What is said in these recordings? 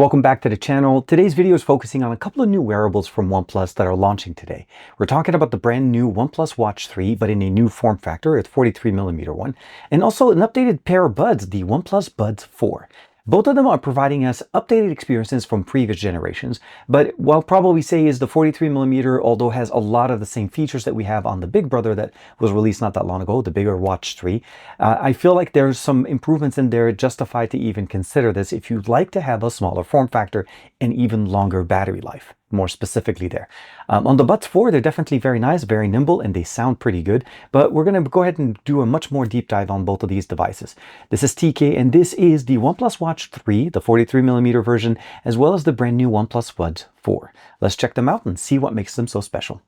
Welcome back to the channel. Today's video is focusing on a couple of new wearables from OnePlus that are launching today. We're talking about the brand new OnePlus Watch 3, but in a new form factor, a 43mm one, and also an updated pair of buds, the OnePlus Buds 4. Both of them are providing us updated experiences from previous generations, but what I'll probably say is the 43mm, although has a lot of the same features that we have on the big brother that was released not that long ago, the bigger Watch 3, I feel like there's some improvements in there justified to even consider this if you'd like to have a smaller form factor and even longer battery life. More specifically there. On the Buds 4, they're definitely very nice, very nimble, and they sound pretty good, but we're going to go ahead and do a much more deep dive on both of these devices. This is TK, and this is the OnePlus Watch 3, the 43mm version, as well as the brand new OnePlus Buds 4. Let's check them out and see what makes them so special.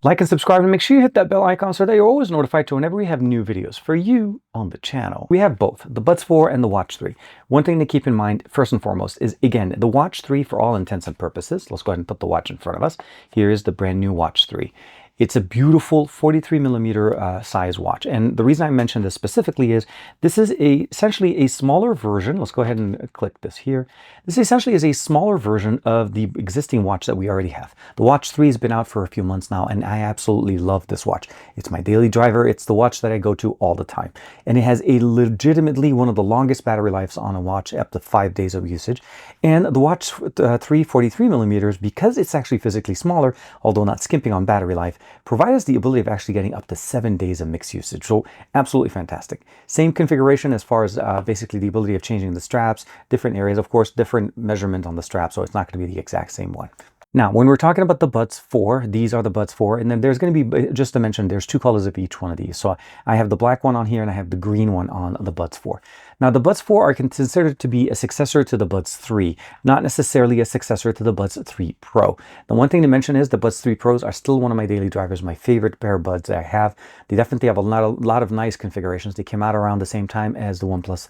Like and subscribe, and make sure you hit that bell icon so that you're always notified to whenever we have new videos for you on the channel. We have both the Buds 4 and the Watch 3. One thing to keep in mind, first and foremost, is again, the Watch 3 for all intents and purposes. Let's go ahead and put the watch in front of us. Here is the brand new Watch 3. It's a beautiful 43mm size watch. And the reason I mentioned this specifically is this is essentially a smaller version. Let's go ahead and click this here. This essentially is a smaller version of the existing watch that we already have. The Watch 3 has been out for a few months now, and I absolutely love this watch. It's my daily driver. It's the watch that I go to all the time. And it has a legitimately one of the longest battery lives on a watch, up to 5 days of usage. And the Watch 3 43mm, because it's actually physically smaller, although not skimping on battery life, provide us the ability of actually getting up to 7 days of mixed usage. So absolutely fantastic. Same configuration as far as basically the ability of changing the straps, different areas, of course, different measurement on the strap. So it's not going to be the exact same one. Now, when we're talking about the Buds 4, these are the Buds 4, and then there's going to be, just to mention, there's two colors of each one of these. So I have the black one on here, and I have the green one on the Buds 4. Now, the Buds 4 are considered to be a successor to the Buds 3, not necessarily a successor to the Buds 3 Pro. The one thing to mention is the Buds 3 Pros are still one of my daily drivers, my favorite pair of buds that I have. They definitely have a lot of nice configurations. They came out around the same time as the OnePlus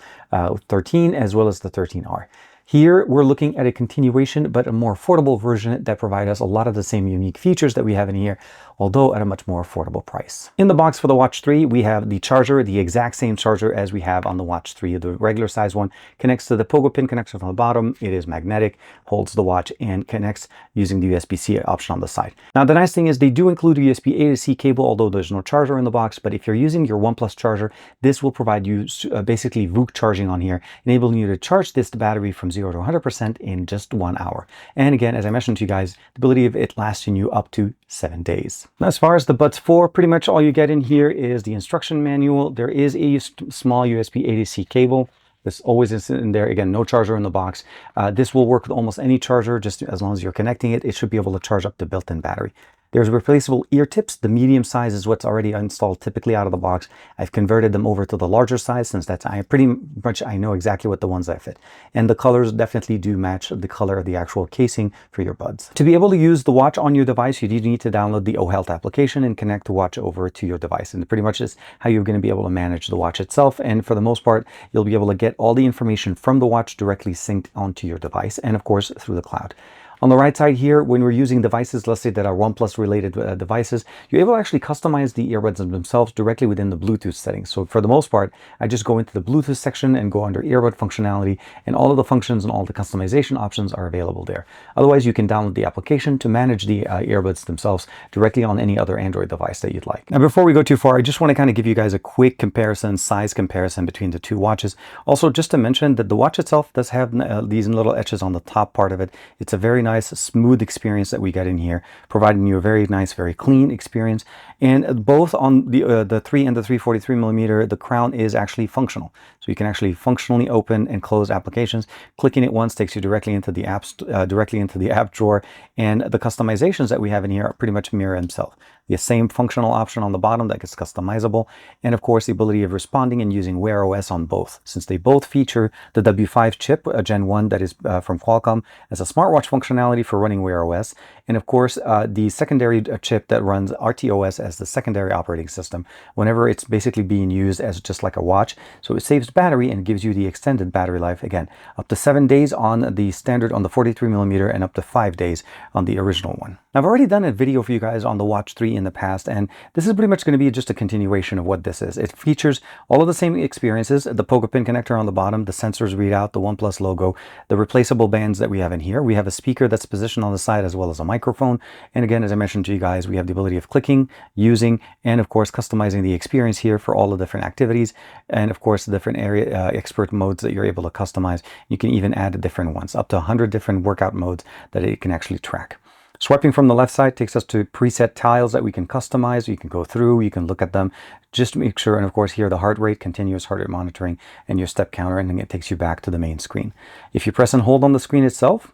13 as well as the 13R. Here, we're looking at a continuation, but a more affordable version that provides us a lot of the same unique features that we have in here, although at a much more affordable price. In the box for the Watch 3, we have the charger, the exact same charger as we have on the Watch 3. The regular size one connects to the pogo pin connection on the bottom. It is magnetic, holds the watch, and connects using the USB-C option on the side. Now, the nice thing is they do include a USB-A to C cable, although there's no charger in the box. But if you're using your OnePlus charger, this will provide you basically VOOC charging on here, enabling you to charge this battery from 0 to 100% in just 1 hour. And again, as I mentioned to you guys, the ability of it lasting you up to 7 days. Now, as far as the Buds 4, pretty much all you get in here is the instruction manual. There is a small USB-A to C cable. This always is in there. Again, no charger in the box. This will work with almost any charger, just as long as you're connecting it. It should be able to charge up the built-in battery. There's replaceable ear tips. The medium size is what's already installed typically out of the box. I've converted them over to the larger size since I know exactly what the ones that fit. And the colors definitely do match the color of the actual casing for your buds. To be able to use the watch on your device, you do need to download the OHealth application and connect the watch over to your device. And pretty much is how you're going to be able to manage the watch itself. And for the most part, you'll be able to get all the information from the watch directly synced onto your device, and of course through the cloud. On the right side here, when we're using devices, let's say that are OnePlus related devices, you're able to actually customize the earbuds themselves directly within the Bluetooth settings. So for the most part, I just go into the Bluetooth section and go under earbud functionality, and all of the functions and all the customization options are available there. Otherwise, you can download the application to manage the earbuds themselves directly on any other Android device that you'd like. Now, before we go too far, I just want to kind of give you guys a quick comparison, size comparison between the two watches. Also, just to mention that the watch itself does have these little etches on the top part of it. It's a very nice smooth experience that we get in here, providing you a very nice, very clean experience. And both on the 3 and the 343mm, the crown is actually functional. So you can actually functionally open and close applications. Clicking it once takes you directly into the app drawer, and the customizations that we have in here are pretty much mirror themselves. The same functional option on the bottom that is customizable, and of course the ability of responding and using Wear OS on both, since they both feature the W5 chip, Gen 1 that is from Qualcomm, as a smartwatch functionality for running Wear OS, and of course the secondary chip that runs RTOS as the secondary operating system whenever it's basically being used as just like a watch. So it saves battery and gives you the extended battery life, again, up to 7 days on the standard on the 43mm and up to 5 days on the original one. Now, I've already done a video for you guys on the Watch 3 in the past, and this is pretty much going to be just a continuation of what this is. It features all of the same experiences, the Pogo pin connector on the bottom, the sensors readout, the OnePlus logo, the replaceable bands that we have in here. We have a speaker that's positioned on the side as well as a microphone. And again, as I mentioned to you guys, we have the ability of clicking, using, and of course, customizing the experience here for all the different activities. And of course, the different area expert modes that you're able to customize. You can even add different ones, up to 100 different workout modes that it can actually track. Swiping from the left side takes us to preset tiles that we can customize. You can go through, you can look at them, just to make sure. And of course here, the heart rate, continuous heart rate monitoring, and your step counter, and then it takes you back to the main screen. If you press and hold on the screen itself,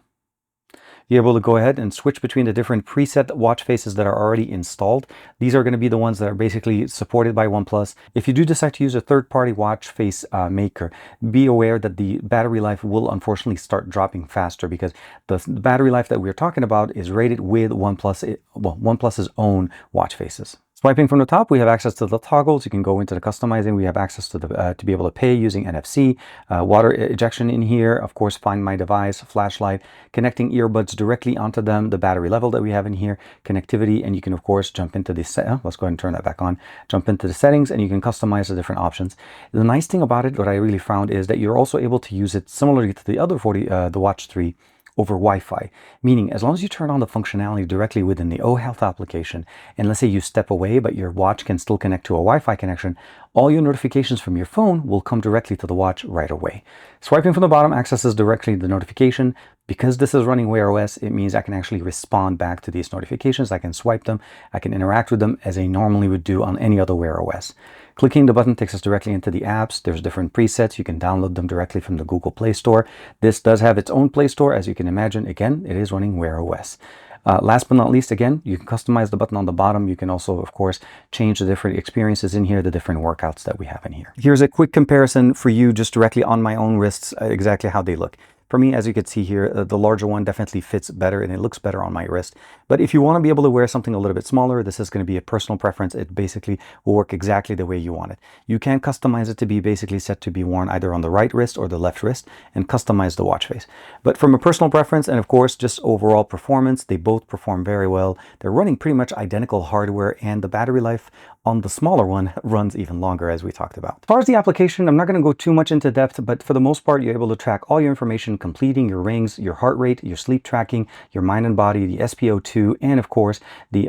you're able to go ahead and switch between the different preset watch faces that are already installed. These are going to be the ones that are basically supported by OnePlus. If you do decide to use a third-party watch face maker, be aware that the battery life will unfortunately start dropping faster, because the battery life that we're talking about is rated with OnePlus's own watch faces. Swiping from the top, we have access to the toggles. You can go into the customizing. We have access to the to be able to pay using NFC, water ejection in here, of course, find my device, flashlight, connecting earbuds directly onto them, the battery level that we have in here, connectivity, and you can of course jump into the let's go ahead and turn that back on, jump into the settings, and you can customize the different options. The nice thing about it, what I really found, is that you're also able to use it similarly to the other the Watch 3, over Wi-Fi, meaning as long as you turn on the functionality directly within the O Health application, and let's say you step away but your watch can still connect to a Wi-Fi connection, all your notifications from your phone will come directly to the watch right away. Swiping from the bottom accesses directly the notification. Because this is running Wear OS, it means I can actually respond back to these notifications. I can swipe them, I can interact with them as I normally would do on any other Wear OS. Clicking the button takes us directly into the apps. There's different presets. You can download them directly from the Google Play Store. This does have its own Play Store, as you can imagine. Again, it is running Wear OS. Last but not least, again, you can customize the button on the bottom. You can also, of course, change the different experiences in here, the different workouts that we have in here. Here's a quick comparison for you just directly on my own wrists, exactly how they look. For me, as you can see here, the larger one definitely fits better and it looks better on my wrist. But if you want to be able to wear something a little bit smaller, this is going to be a personal preference. It basically will work exactly the way you want it. You can customize it to be basically set to be worn either on the right wrist or the left wrist and customize the watch face. But from a personal preference and of course just overall performance, they both perform very well. They're running pretty much identical hardware, and the battery life on the smaller one runs even longer, as we talked about. As far as the application, I'm not going to go too much into depth, but for the most part, you're able to track all your information, completing your rings, your heart rate, your sleep tracking, your mind and body, the SpO2, and of course, the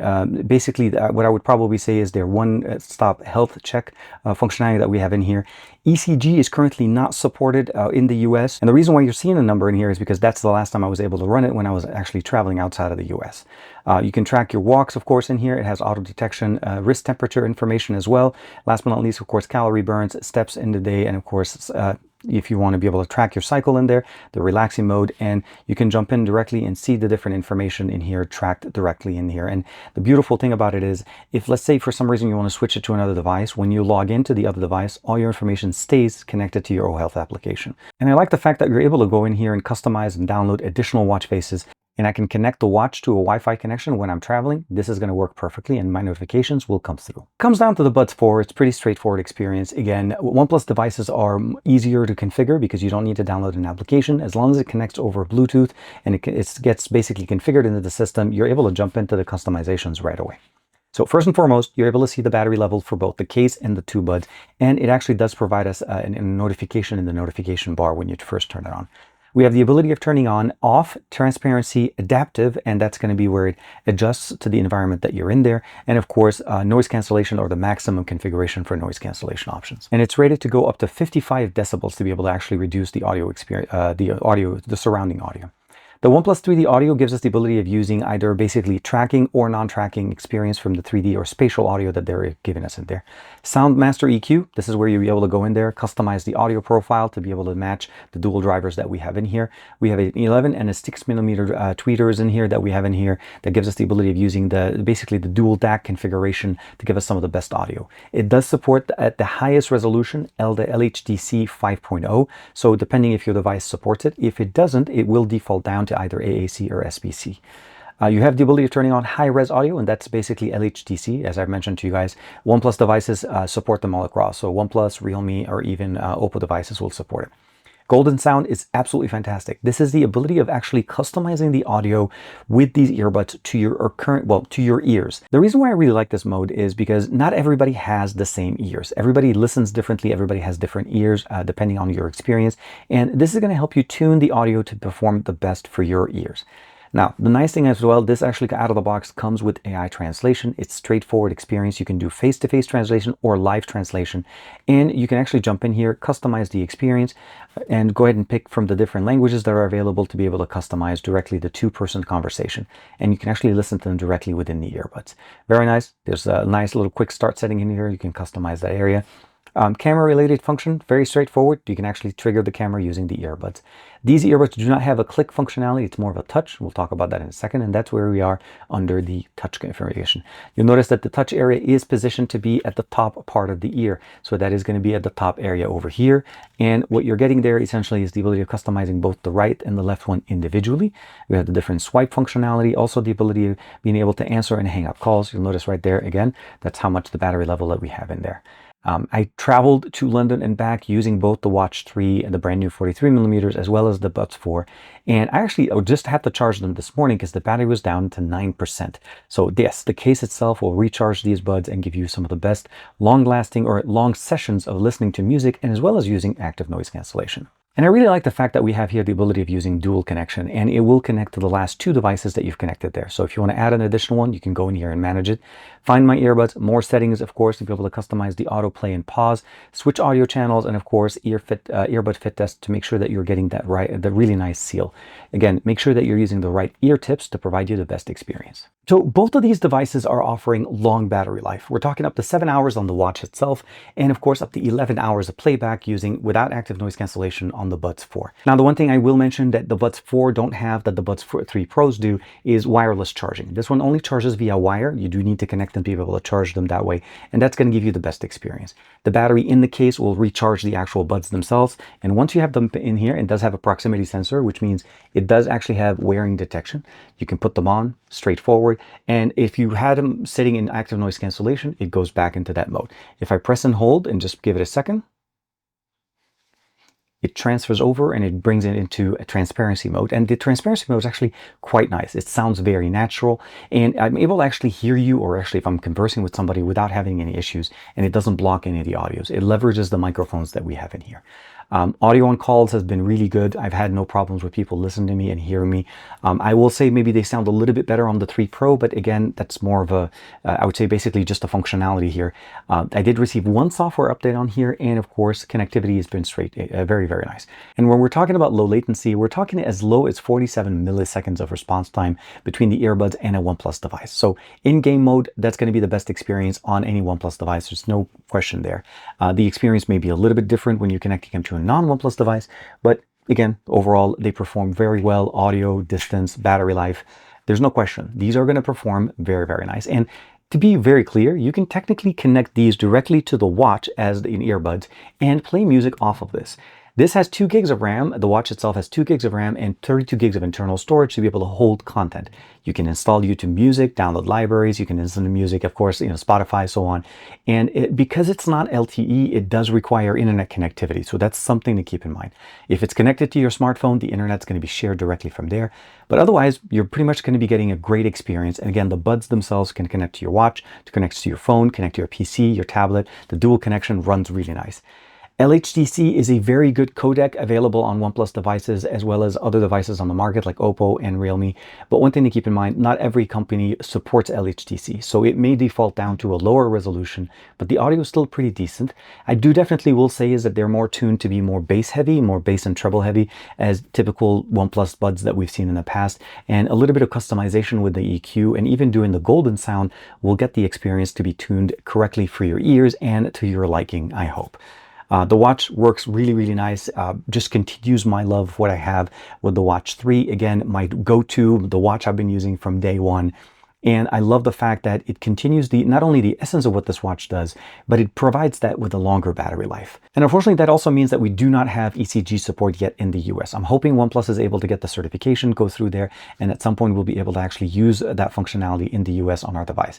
what I would probably say is their one-stop health check functionality that we have in here. ECG is currently not supported in the US, and the reason why you're seeing a number in here is because that's the last time I was able to run it, when I was actually traveling outside of the US. You can track your walks, of course, in here. It has auto detection, wrist temperature information as well. Last but not least, of course, calorie burns, steps in the day, and of course, if you want to be able to track your cycle in there, the relaxing mode, and you can jump in directly and see the different information in here tracked directly in here. And the beautiful thing about it is, if let's say for some reason you want to switch it to another device, when you log into the other device, all your information stays connected to your O Health application. And I like the fact that you're able to go in here and customize and download additional watch faces, and I can connect the watch to a Wi-Fi connection when I'm traveling. This is going to work perfectly and my notifications will come through. Comes down to the Buds 4. It's pretty straightforward experience. Again, OnePlus devices are easier to configure because you don't need to download an application. As long as it connects over Bluetooth and it gets basically configured into the system, you're able to jump into the customizations right away. So first and foremost, you're able to see the battery level for both the case and the two buds, and it actually does provide us a notification in the notification bar when you first turn it on. We have the ability of turning on, off, transparency, adaptive, and that's going to be where it adjusts to the environment that you're in there. And of course, noise cancellation, or the maximum configuration for noise cancellation options. And it's rated to go up to 55 decibels to be able to actually reduce the audio experience, the surrounding audio. The OnePlus 3D audio gives us the ability of using either basically tracking or non-tracking experience from the 3D or spatial audio that they're giving us in there. Sound Master EQ, this is where you'll be able to go in there, customize the audio profile to be able to match the dual drivers that we have in here. We have an 11 and a 6mm tweeters in here that we have in here that gives us the ability of using basically the dual DAC configuration to give us some of the best audio. It does support at the highest resolution LHDC 5.0, so depending if your device supports it. If it doesn't, it will default down to either AAC or SBC. You have the ability of turning on high-res audio, and that's basically LHDC, as I've mentioned to you guys. OnePlus devices support them all across, so OnePlus, Realme, or even Oppo devices will support it. Golden sound is absolutely fantastic. This is the ability of actually customizing the audio with these earbuds to to your ears. The reason why I really like this mode is because not everybody has the same ears. Everybody listens differently. Everybody has different ears depending on your experience. And this is going to help you tune the audio to perform the best for your ears. Now, the nice thing as well, this actually out of the box comes with AI translation. It's straightforward experience. You can do face-to-face translation or live translation, and you can actually jump in here, customize the experience, and go ahead and pick from the different languages that are available to be able to customize directly the two-person conversation. And you can actually listen to them directly within the earbuds. Very nice. There's a nice little quick start setting in here. You can customize that area. Camera related function, very straightforward. You can actually trigger the camera using the earbuds. These earbuds do not have a click functionality. It's more of a touch. We'll talk about that in a second. And that's where we are under the touch configuration. You'll notice that the touch area is positioned to be at the top part of the ear. So that is going to be at the top area over here. And what you're getting there essentially is the ability of customizing both the right and the left one individually. We have the different swipe functionality, also the ability of being able to answer and hang up calls. You'll notice right there, again, that's how much the battery level that we have in there. I traveled to London and back using both the Watch 3 and the brand new 43mm as well as the Buds 4. And I actually just had to charge them this morning because the battery was down to 9%. So yes, the case itself will recharge these buds and give you some of the best long-lasting or long sessions of listening to music, and as well as using active noise cancellation. And I really like the fact that we have here the ability of using dual connection, and it will connect to the last two devices that you've connected there. So if you want to add an additional one, you can go in here and manage it. Find my earbuds, more settings, of course, to be able to customize the autoplay and pause, switch audio channels, and of course, earbud fit test to make sure that you're getting that right, the really nice seal. Again, make sure that you're using the right ear tips to provide you the best experience. So both of these devices are offering long battery life. We're talking up to 7 hours on the watch itself, and of course up to 11 hours of playback using without active noise cancellation on the Buds 4. Now, the one thing I will mention that the Buds 4 don't have that the Buds 3 Pros do is wireless charging. This one only charges via wire. You do need to connect them to be able to charge them that way, and that's going to give you the best experience. The battery in the case will recharge the actual buds themselves, and once you have them in here, it does have a proximity sensor, which means it does actually have wearing detection. You can put them on straightforward, and if you had them sitting in active noise cancellation, it goes back into that mode. If I press and hold and just give it a second, it transfers over and it brings it into a transparency mode. And the transparency mode is actually quite nice. It sounds very natural, and I'm able to actually hear you, or actually if I'm conversing with somebody without having any issues, and it doesn't block any of the audios. It leverages the microphones that we have in here. Audio on calls has been really good. I've had no problems with people listening to me and hearing me. I will say maybe they sound a little bit better on the 3 Pro, but again, that's more of a, I would say basically just a functionality here. I did receive one software update on here, and of course, connectivity has been very, very nice. And when we're talking about low latency, we're talking as low as 47 milliseconds of response time between the earbuds and a OnePlus device. So in game mode, that's going to be the best experience on any OnePlus device. There's no question there. The experience may be a little bit different when you're connecting them to a non-OnePlus device, but again, overall, they perform very well. Audio, distance, battery life, there's no question. These are going to perform very, very nice. And to be very clear, you can technically connect these directly to the watch as in earbuds and play music off of this. This has 2 gigs of RAM. The watch itself has 2 gigs of RAM and 32 gigs of internal storage to be able to hold content. You can install YouTube Music, download libraries, you can listen to music, of course, Spotify, so on. And because it's not LTE, it does require internet connectivity. So that's something to keep in mind. If it's connected to your smartphone, the internet's going to be shared directly from there. But otherwise, you're pretty much going to be getting a great experience. And again, the buds themselves can connect to your watch, to connect to your phone, connect to your PC, your tablet. The dual connection runs really nice. LHDC is a very good codec available on OnePlus devices as well as other devices on the market like Oppo and Realme. But one thing to keep in mind, not every company supports LHDC, so it may default down to a lower resolution, but the audio is still pretty decent. I do definitely will say is that they're more tuned to be more bass heavy, more bass and treble heavy as typical OnePlus buds that we've seen in the past, and a little bit of customization with the EQ and even doing the golden sound will get the experience to be tuned correctly for your ears and to your liking, I hope. The watch works really, really nice. Just continues my love of what I have with the Watch 3. Again, my go-to, the watch I've been using from day one. And I love the fact that it continues not only the essence of what this watch does, but it provides that with a longer battery life. And unfortunately, that also means that we do not have ECG support yet in the US. I'm hoping OnePlus is able to get the certification, go through there, and at some point we'll be able to actually use that functionality in the US on our device.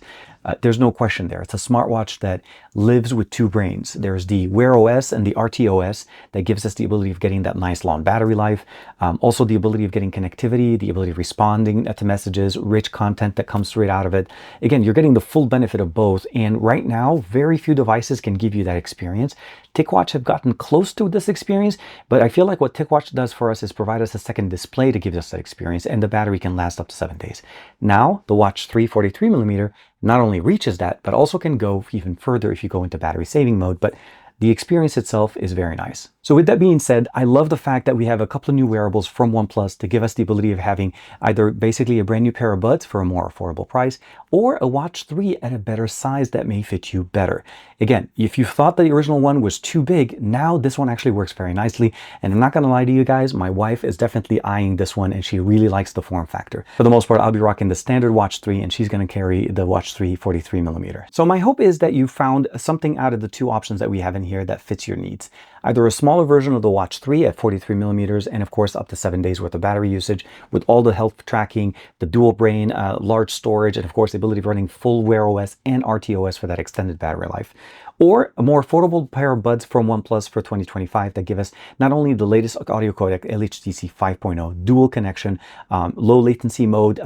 There's no question there. It's a smartwatch that lives with two brains. There's the Wear OS and the RTOS that gives us the ability of getting that nice long battery life. Also the ability of getting connectivity, the ability of responding to messages, rich content that comes straight out of it. Again, you're getting the full benefit of both. And right now, very few devices can give you that experience. TicWatch have gotten close to this experience, but I feel like what TicWatch does for us is provide us a second display to give us that experience, and the battery can last up to 7 days. Now, the Watch 3 43mm not only reaches that, but also can go even further if you go into battery saving mode, but the experience itself is very nice. So with that being said, I love the fact that we have a couple of new wearables from OnePlus to give us the ability of having either basically a brand new pair of buds for a more affordable price, or a Watch 3 at a better size that may fit you better. Again, if you thought the original one was too big, now this one actually works very nicely. And I'm not gonna lie to you guys, my wife is definitely eyeing this one and she really likes the form factor. For the most part, I'll be rocking the standard Watch 3 and she's gonna carry the Watch 3 43mm. So my hope is that you found something out of the two options that we have in here that fits your needs. Either a smaller version of the Watch 3 at 43mm and of course up to 7 days worth of battery usage with all the health tracking, the dual brain, large storage, and of course the ability of running full Wear OS and RTOS for that extended battery life. Or a more affordable pair of buds from OnePlus for 2025 that give us not only the latest audio codec LHDC 5.0 dual connection, low latency mode,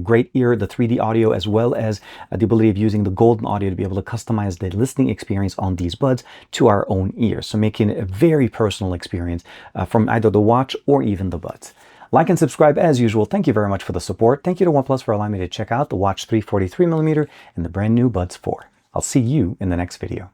great ear, the 3D audio, as well as the ability of using the golden audio to be able to customize the listening experience on these buds to our own ears. So making it a very personal experience from either the watch or even the buds. Like and subscribe as usual. Thank you very much for the support. Thank you to OnePlus for allowing me to check out the Watch 3 43mm and the brand new Buds 4. I'll see you in the next video.